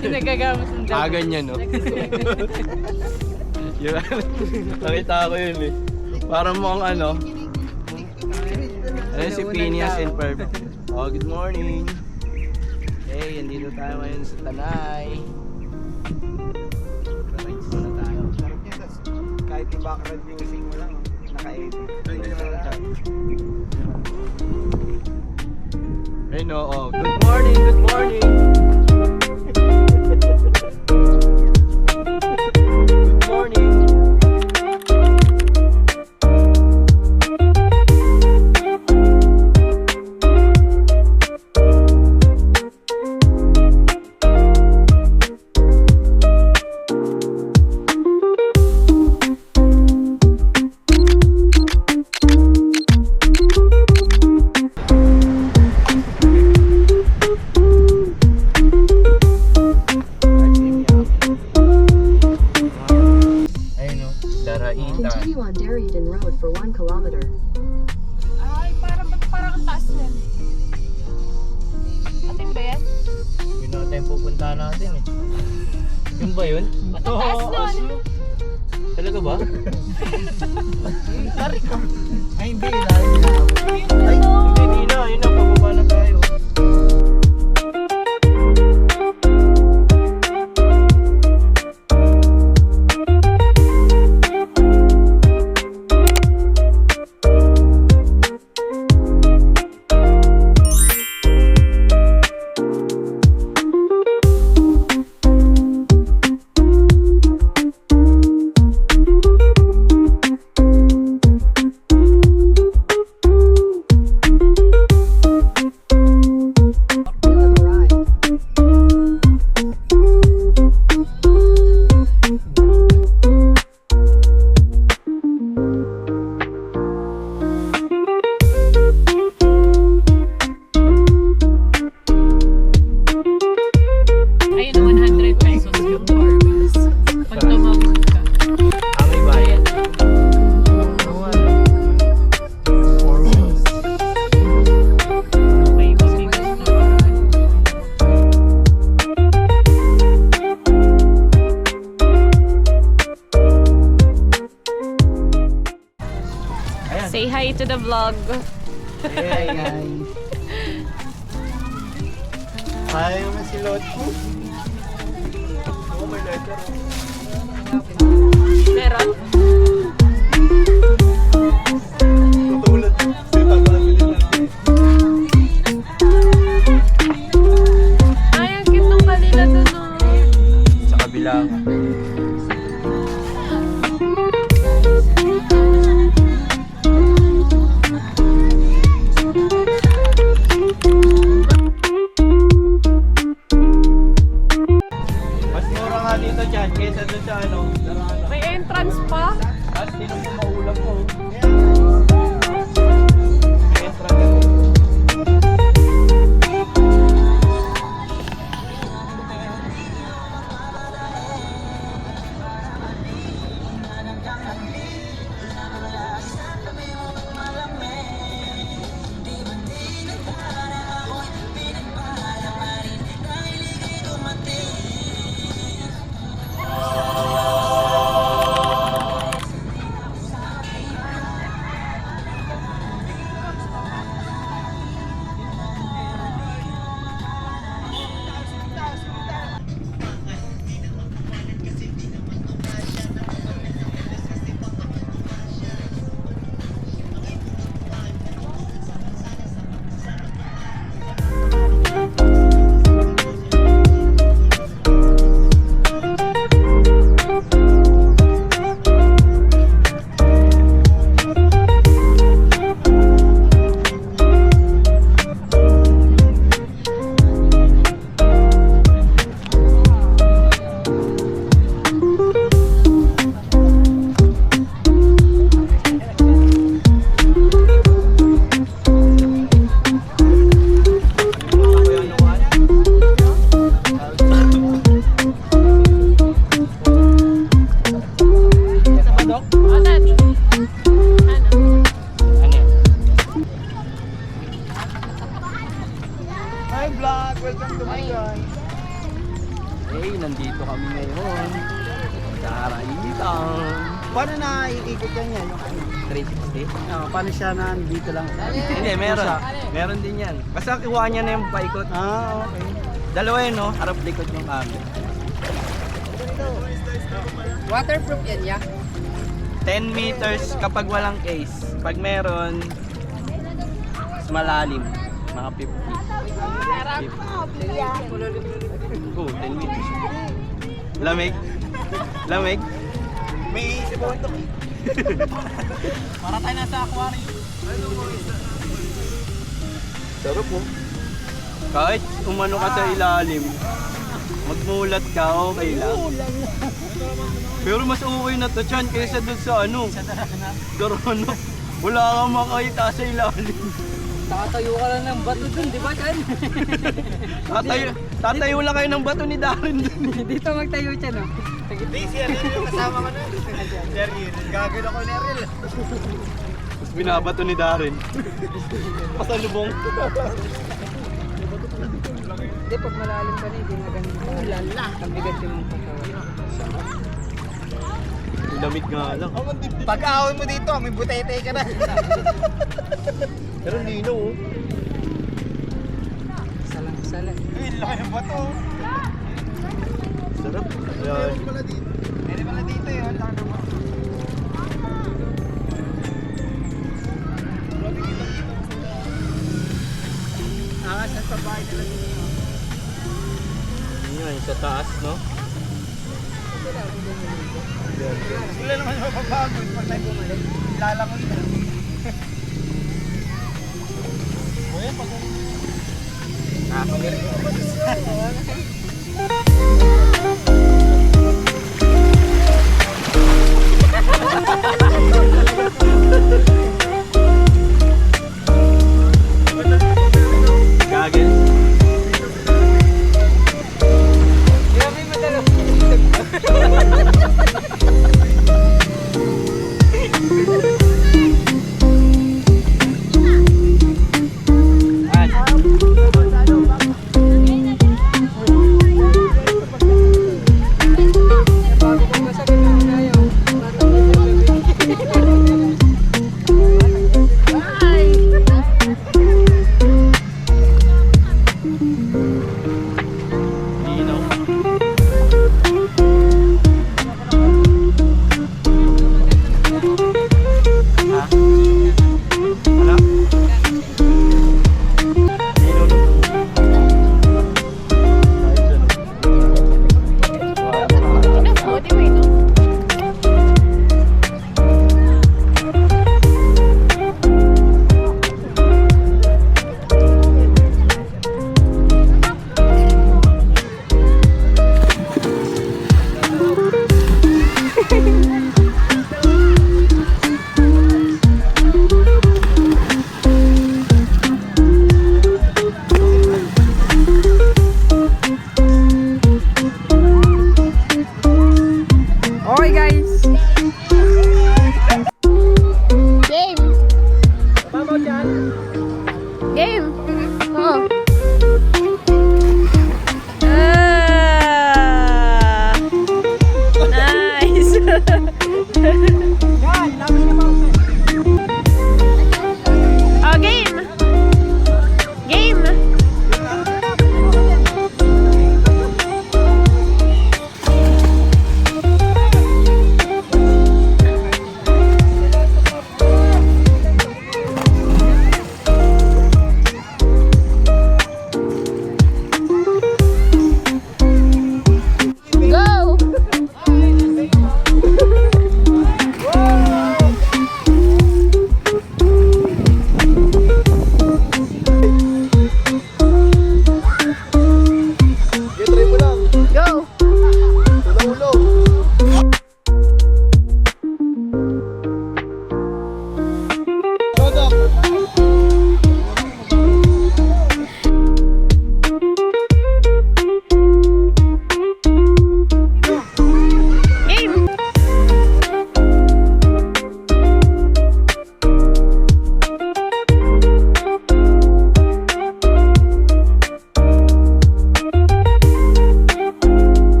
Nagagamit ng damo. Ganyan, no? Yun, nakita ko yun eh. Parang mukhang ano. Ayun si Phineas and Ferb. Oh, good morning. Hey, andito tayo ngayon sa Tanay. Rides muna tayo. Kahit yung background music mo lang, naka-edit. Hey, no, oh, good morning, good morning. Good morning. Continue on Darien Road for 1 kilometer. Ay, parang ang taas yan. Atin ba yan? Yun na tayo pupuntahan natin eh. Yun ba yun? Ba't ang taas nun? Talaga ba? Sorry ka. Ay, hindi. Lahat na. Ay, hindi na. Yun na, pababa na tayo. Say hi to the vlog. Hey guys. Hi, naman si Lotso. Oh, may letter. Meron? Tutulad. Sita ko lang bilhin natin. Ay, ang cute nung kanila dun, oh. Sa kabila. Mas mura nga dito dyan kaysa dun sa ano. May entrance pa? Tapos tinong mo maulam mo. May entrance. Okay, nandito kami ngayon sa Araitan. Paano na iikot yan yan? Yung ano? 360? Paano siya nandito lang? Hindi, meron. Meron din yan. Basta kiwa niya na yung paikot. Okay. Dalawa yun, no? Harap likod yung camera. Waterproof yan, ya? 10 meters kapag walang case. Pag meron, mas malalim. Mga 50. 50. Oh, 10 meters. Lamig. Lamig. May sibundok. Para tayo nasa aquarium. Sarap mo. Kahit umano ka sa ilalim, magmulat ka, okay lang. Pero mas okay na to, Chan, kaysa dun sa ano. Corona. Wala kang makita sa ilalim. Nakatayo ka lang ng bato dun, di ba, Chan? Tatayo lang kayo ng bato ni Darren dun. Dito magtayo siya, no? Hindi, si Ariel yung kasama ko na. Si Ariel, gagawin ako ni Ariel. Tapos binabato ni Darren. Pasalubong. Hindi, pag malalim ka na, hindi na ganun. Lala. Ang bigat yung mong katawan. Lamig nga lang. Pag ahon mo dito, may butete ka na. Pero lino, oh. Salang-salang. Uy, laki ng bato. Sarap. Yan. Pwede pala dito yun. Laki ng bato. Angas at pabahay nila dito. Yan, sa taas, no? Sila naman yung mapapagod pag tayo bumalik. Lalangoy na. Uy, pag Gagel. Grabe madalo. Bago kong masakit na tayo. Lino. Ha? Ano? Lino. Buti mo ito. Okay guys. Game. Game. Oh. Nice. Oh, game. Game. Go! Go!